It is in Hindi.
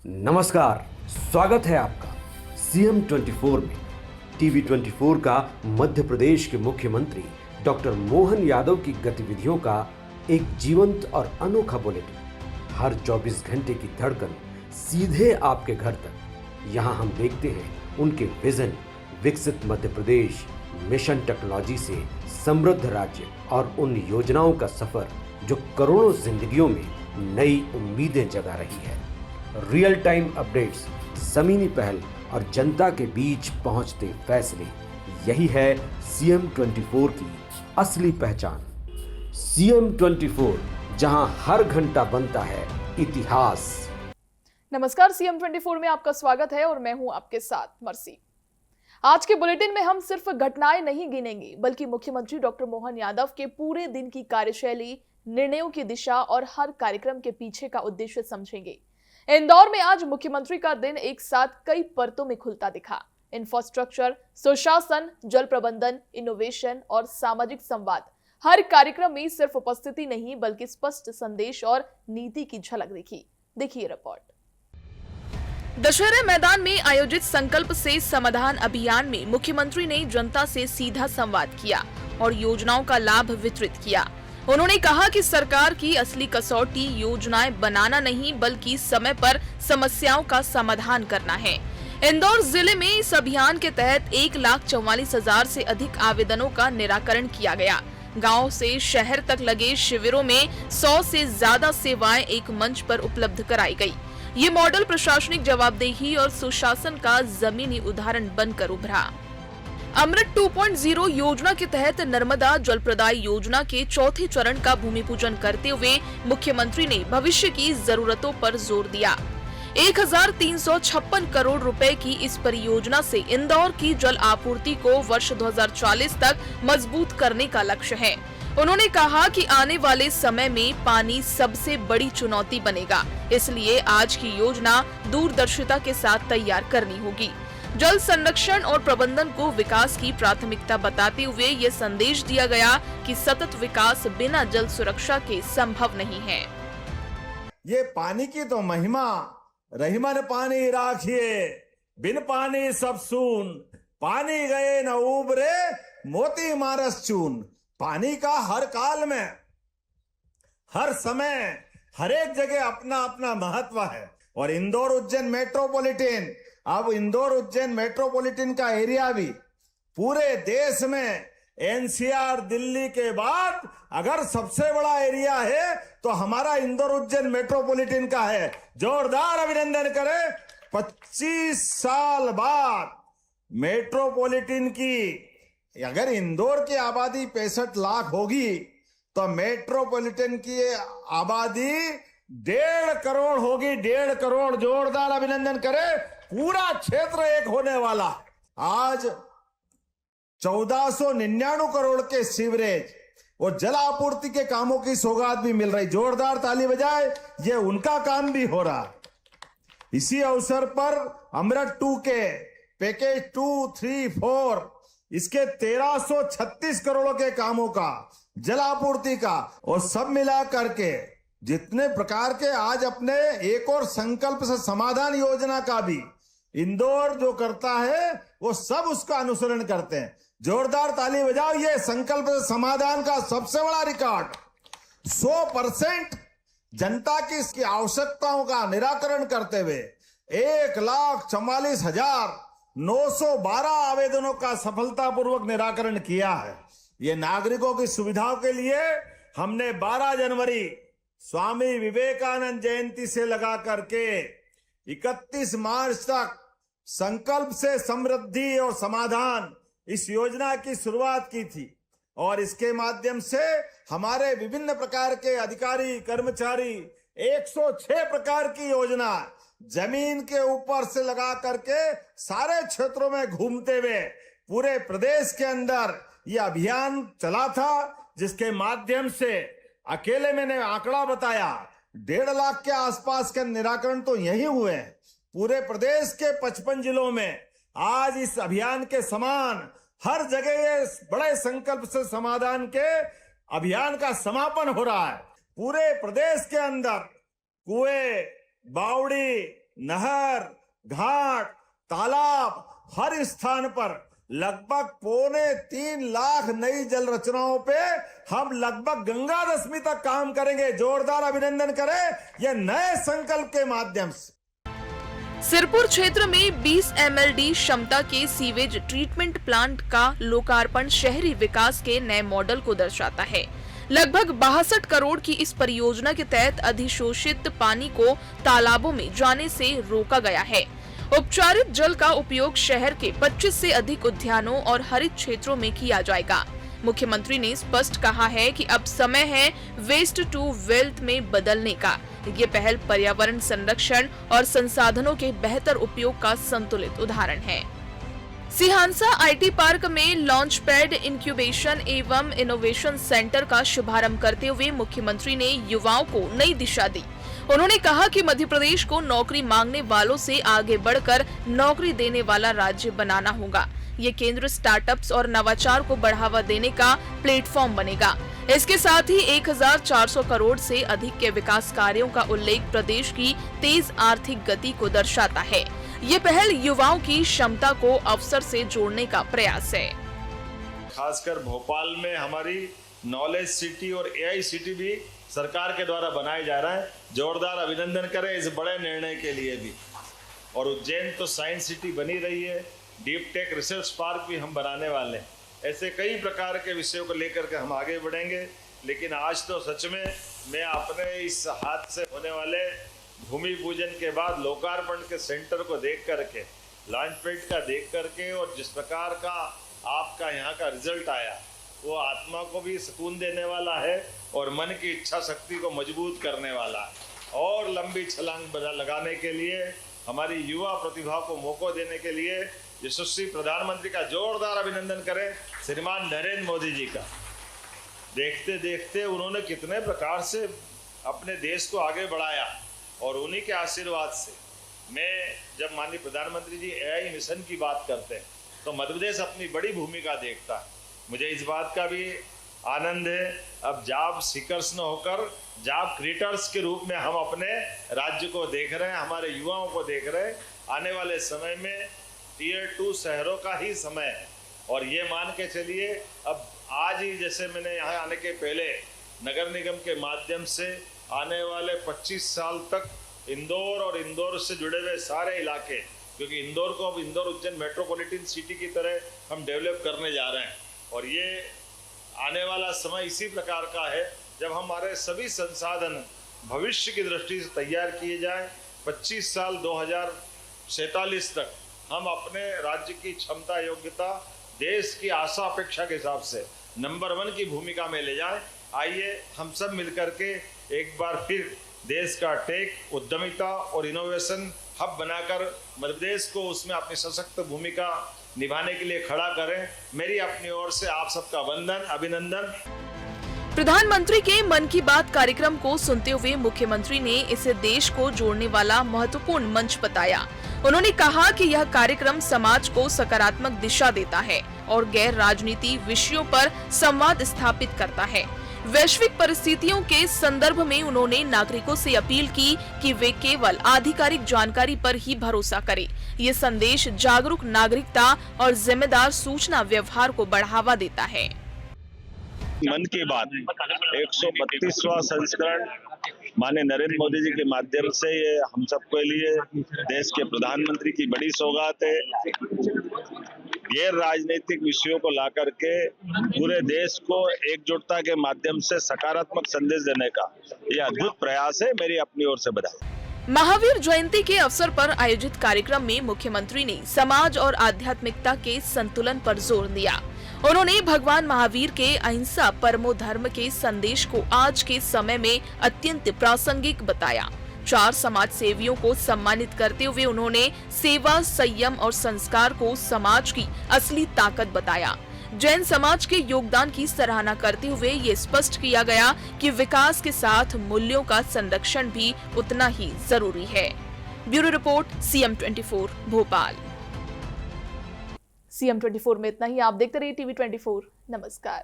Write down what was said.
नमस्कार, स्वागत है आपका सीएम 24 में। टीवी 24 का मध्य प्रदेश के मुख्यमंत्री डॉक्टर मोहन यादव की गतिविधियों का एक जीवंत और अनोखा बुलेटिन। हर 24 घंटे की धड़कन सीधे आपके घर तक। यहाँ हम देखते हैं उनके विजन, विकसित मध्य प्रदेश, मिशन टेक्नोलॉजी से समृद्ध राज्य और उन योजनाओं का सफर जो करोड़ों जिंदगियों में नई उम्मीदें जगा रही है। रियल टाइम अपडेट्स, जमीनी पहल और जनता के बीच पहुंचते फैसले, यही है सीएम 24 की असली पहचान। सीएम 24, जहां हर घंटा बनता है इतिहास। नमस्कार, सीएम 24 में आपका स्वागत है और मैं हूं आपके साथ मर्सी। आज के बुलेटिन में हम सिर्फ घटनाएं नहीं गिनेंगे, बल्कि मुख्यमंत्री डॉक्टर मोहन यादव के पूरे दिन की कार्यशैली, निर्णयों की दिशा और हर कार्यक्रम के पीछे का उद्देश्य समझेंगे। इंदौर में आज मुख्यमंत्री का दिन एक साथ कई परतों में खुलता दिखा। इंफ्रास्ट्रक्चर, सुशासन, जल प्रबंधन, इनोवेशन और सामाजिक संवाद, हर कार्यक्रम में सिर्फ उपस्थिति नहीं बल्कि स्पष्ट संदेश और नीति की झलक दिखी। देखिए रिपोर्ट। दशहरे मैदान में आयोजित संकल्प से समाधान अभियान में मुख्यमंत्री ने जनता से सीधा संवाद किया और योजनाओं का लाभ वितरित किया। उन्होंने कहा कि सरकार की असली कसौटी योजनाएं बनाना नहीं बल्कि समय पर समस्याओं का समाधान करना है। इंदौर जिले में इस अभियान के तहत 1,44,000 से अधिक आवेदनों का निराकरण किया गया। गांव से शहर तक लगे शिविरों में 100 से ज्यादा सेवाएं एक मंच पर उपलब्ध कराई गई। ये मॉडल प्रशासनिक जवाबदेही और सुशासन का जमीनी उदाहरण बनकर उभरा। अमृत 2.0 योजना के तहत नर्मदा जल प्रदाय योजना के चौथे चरण का भूमि पूजन करते हुए मुख्यमंत्री ने भविष्य की जरूरतों पर जोर दिया। 1,356 करोड़ रुपए की इस परियोजना से इंदौर की जल आपूर्ति को वर्ष 2040 तक मजबूत करने का लक्ष्य है। उन्होंने कहा कि आने वाले समय में पानी सबसे बड़ी चुनौती बनेगा, इसलिए आज की योजना दूरदर्शिता के साथ तैयार करनी होगी। जल संरक्षण और प्रबंधन को विकास की प्राथमिकता बताते हुए ये संदेश दिया गया कि सतत विकास बिना जल सुरक्षा के संभव नहीं है। ये पानी की तो महिमा, रहीमन पानी राखिए, बिन पानी सब सून, पानी गए न उबरे, मोती मारस चून। पानी का हर काल में, हर समय, हर एक जगह अपना अपना महत्व है। और इंदौर उज्जैन मेट्रोपॉलिटन, अब इंदौर उज्जैन मेट्रोपॉलिटन का एरिया भी पूरे देश में एनसीआर दिल्ली के बाद अगर सबसे बड़ा एरिया है तो हमारा इंदौर उज्जैन मेट्रोपॉलिटन का है। जोरदार अभिनंदन करें। 25 साल बाद मेट्रोपॉलिटन की, अगर इंदौर की आबादी 65 लाख होगी तो मेट्रोपॉलिटन की आबादी 1.5 करोड़ होगी। 1.5 करोड़। जोरदार अभिनंदन करें। पूरा क्षेत्र एक होने वाला। आज 1499 करोड़ के सीवरेज और जल आपूर्ति के कामों की सौगात भी मिल रही। जोरदार ताली बजाए, ये उनका काम भी हो रहा। इसी अवसर पर अमृत 2 के पैकेज 2, 3, 4 इसके 1336 करोड़ के कामों का, जल आपूर्ति का और सब मिला करके जितने प्रकार के आज अपने एक और संकल्प से समाधान योजना का भी इंदौर जो करता है वो सब उसका अनुसरण करते हैं। जोरदार ताली बजाओ। ये संकल्प से समाधान का सबसे बड़ा रिकॉर्ड। 100% जनता की इसकी आवश्यकताओं का निराकरण करते हुए 1,44,912 आवेदनों का सफलतापूर्वक निराकरण किया है। ये नागरिकों की सुविधाओं के लिए हमने 12 जनवरी स्वामी विवेकानंद जयंती से लगा करके 31 मार्च तक संकल्प से समृद्धि और समाधान इस योजना की शुरुआत की थी। और इसके माध्यम से हमारे विभिन्न प्रकार के अधिकारी, कर्मचारी 106 प्रकार की योजना जमीन के ऊपर से लगा करके सारे क्षेत्रों में घूमते हुए पूरे प्रदेश के अंदर ये अभियान चला था, जिसके माध्यम से अकेले मैंने आंकड़ा बताया 1.5 लाख के आसपास के निराकरण तो यही हुए हैं। पूरे प्रदेश के 55 जिलों में आज इस अभियान के समान हर जगह ये बड़े संकल्प से समाधान के अभियान का समापन हो रहा है। पूरे प्रदेश के अंदर कुएं, बावड़ी, नहर, घाट, तालाब, हर स्थान पर लगभग 2.25 लाख नई जल रचनाओं पे हम लगभग गंगा दशमी तक काम करेंगे। जोरदार अभिनंदन करें यह नए संकल्प के माध्यम से। सिरपुर क्षेत्र में 20 MLD क्षमता के सीवेज ट्रीटमेंट प्लांट का लोकार्पण शहरी विकास के नए मॉडल को दर्शाता है। लगभग 62 करोड़ की इस परियोजना के तहत अधिशोषित पानी को तालाबों में जाने से रोका गया है। उपचारित जल का उपयोग शहर के 25 से अधिक उद्यानों और हरित क्षेत्रों में किया जाएगा। मुख्यमंत्री ने स्पष्ट कहा है कि अब समय है वेस्ट टू वेल्थ में बदलने का। ये पहल पर्यावरण संरक्षण और संसाधनों के बेहतर उपयोग का संतुलित उदाहरण है। सिहांसा IT पार्क में लॉन्च पैड इंक्यूबेशन एवं इनोवेशन सेंटर का शुभारंभ करते हुए मुख्यमंत्री ने युवाओं को नई दिशा दी। उन्होंने कहा कि मध्य प्रदेश को नौकरी मांगने वालों से आगे बढ़कर नौकरी देने वाला राज्य बनाना होगा। ये केंद्र स्टार्टअप्स और नवाचार को बढ़ावा देने का प्लेटफॉर्म बनेगा। इसके साथ ही 1400 करोड़ से अधिक के विकास कार्यों का उल्लेख प्रदेश की तेज आर्थिक गति को दर्शाता है। ये पहल युवाओं की क्षमता को अवसर से जोड़ने का प्रयास है। खासकर भोपाल में हमारी नॉलेज सिटी और AI सिटी भी सरकार के द्वारा बनाया जा रहा है। जोरदार अभिनंदन करें इस बड़े निर्णय के लिए भी। और उज्जैन तो साइंस सिटी बनी रही है, डीप टेक रिसर्च पार्क भी हम बनाने वाले हैं। ऐसे कई प्रकार के विषयों को लेकर के हम आगे बढ़ेंगे। लेकिन आज तो सच में मैं अपने इस हाथ से होने वाले भूमि पूजन के बाद लोकार्पण के सेंटर को देख करके, लॉन्च पैड का देख करके और जिस प्रकार का आपका यहाँ का रिजल्ट आया वो आत्मा को भी सुकून देने वाला है और मन की इच्छा शक्ति को मजबूत करने वाला है। और लंबी छलांग लगाने के लिए, हमारी युवा प्रतिभा को मौका देने के लिए यशस्वी प्रधानमंत्री का जोरदार अभिनंदन करें श्रीमान नरेंद्र मोदी जी का। देखते देखते उन्होंने कितने प्रकार से अपने देश को आगे बढ़ाया और उन्हीं के आशीर्वाद से मैं जब माननीय प्रधानमंत्री जी AI मिशन की बात करते हैं तो मध्य प्रदेश अपनी बड़ी भूमिका देखता है। मुझे इस बात का भी आनंद है अब जॉब सीकर्स न होकर जॉब क्रिएटर्स के रूप में हम अपने राज्य को देख रहे हैं, हमारे युवाओं को देख रहे हैं। आने वाले समय में Tier 2 शहरों का ही समय है और ये मान के चलिए अब आज ही जैसे मैंने यहाँ आने के पहले नगर निगम के माध्यम से आने वाले 25 साल तक इंदौर और इंदौर से जुड़े हुए सारे इलाके, क्योंकि इंदौर को अब इंदौर उज्जैन मेट्रोपॉलिटन सिटी की तरह हम डेवलप करने जा रहे हैं और ये आने वाला समय इसी प्रकार का है जब हमारे सभी संसाधन भविष्य की दृष्टि से तैयार किए जाएं। 25 साल 2047 तक हम अपने राज्य की क्षमता योग्यता देश की आशा अपेक्षा के हिसाब से नंबर 1 की भूमिका में ले जाएं। आइए हम सब मिलकर के एक बार फिर देश का टेक, उद्यमिता और इनोवेशन हब बनाकर मध्य प्रदेश को उसमें अपनी सशक्त भूमिका निभाने के लिए खड़ा करें। मेरी अपनी ओर से आप सबका वंदन, अभिनंदन। प्रधानमंत्री के मन की बात कार्यक्रम को सुनते हुए मुख्यमंत्री ने इसे देश को जोड़ने वाला महत्वपूर्ण मंच बताया। उन्होंने कहा कि यह कार्यक्रम समाज को सकारात्मक दिशा देता है और गैर राजनीति विषयों पर संवाद स्थापित करता है। वैश्विक परिस्थितियों के संदर्भ में उन्होंने नागरिकों से अपील की कि वे केवल आधिकारिक जानकारी पर ही भरोसा करें। ये संदेश जागरूक नागरिकता और जिम्मेदार सूचना व्यवहार को बढ़ावा देता है। मन की बात 132वां संस्करण माननीय नरेंद्र मोदी जी के माध्यम से ये हम सबके लिए देश के प्रधानमंत्री की बड़ी सौगात है। गैर राजनीतिक विषयों को लाकर के पूरे देश को एकजुटता के माध्यम से सकारात्मक संदेश देने का ये अद्भुत प्रयास है। मेरी अपनी ओर से बधाई। महावीर जयंती के अवसर पर आयोजित कार्यक्रम में मुख्यमंत्री ने समाज और आध्यात्मिकता के संतुलन पर जोर दिया। उन्होंने भगवान महावीर के अहिंसा परमो धर्म के संदेश को आज के समय में अत्यंत प्रासंगिक बताया। 4 समाज सेवियों को सम्मानित करते हुए उन्होंने सेवा, संयम और संस्कार को समाज की असली ताकत बताया। जैन समाज के योगदान की सराहना करते हुए ये स्पष्ट किया गया कि विकास के साथ मूल्यों का संरक्षण भी उतना ही जरूरी है। Bureau report CM24 Bhopal. CM24 में इतना ही। आप देखते रहिए TV24। नमस्कार।